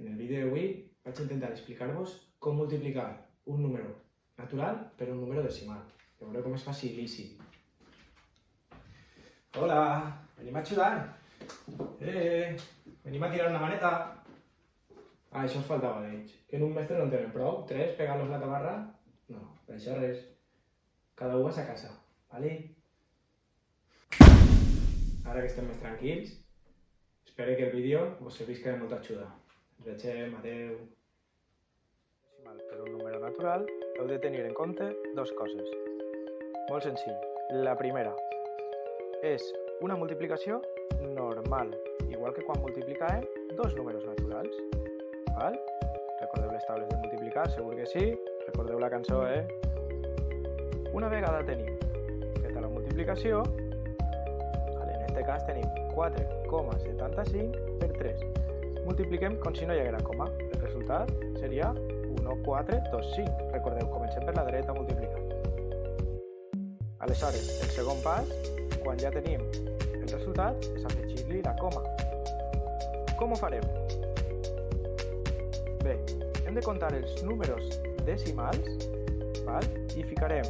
En el vídeo d'avui vaig intentar explicar-vos com multiplicar un número natural per un número decimal. Ja veureu com és facilíssim. Hola, venim a ajudar. Venim a tirar una maneta. Això us faltava d'ells. Que en un mestre no en tenen prou. 3, pegar-los la tabarra. No, per això res. Cada un a sa casa, vale? Ara que estem més tranquils, espero que el vídeo us servisca de molta ajuda. Ens vegem, adeu. Per un número natural heu de tenir en compte dues coses. Molt senzill. La primera és una multiplicació normal, igual que quan multiplicàvem dos números naturals. Val? Recordeu les taules de multiplicar? Segur que sí. Recordeu la cançó, Una vegada tenim feta la multiplicació, en aquest cas tenim 4,75 per 3. Multipliquem com si no hi haguera coma. El resultat seria 1,425. Recordeu, comencem per la dreta multiplicant. Aleshores, el segon pas, quan ja tenim el resultat, és afegir-li la coma. Com ho farem? Bé, hem de comptar els números decimals, val? I ficarem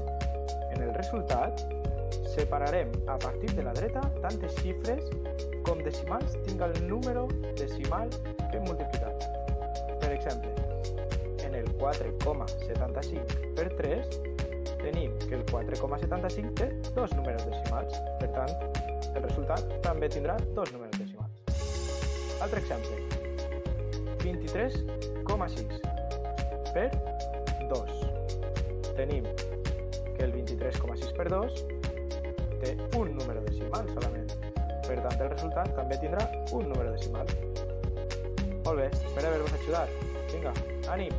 en el resultat, separarem a partir de la dreta tantes xifres com decimals tinga el número decimal que hem multiplicat. Per exemple, en el 4,75 per 3 tenim que el 4,75 té dos números decimals. Per tant, el resultat també tindrà dos números decimals. Altre exemple, 23,6 per 2. Tenim que el 23,6 per 2 té un número decimal solament. Per tant, el resultat també tindrà un número decimal. Molt bé, espero haver-vos ajudat. Vinga, ànim!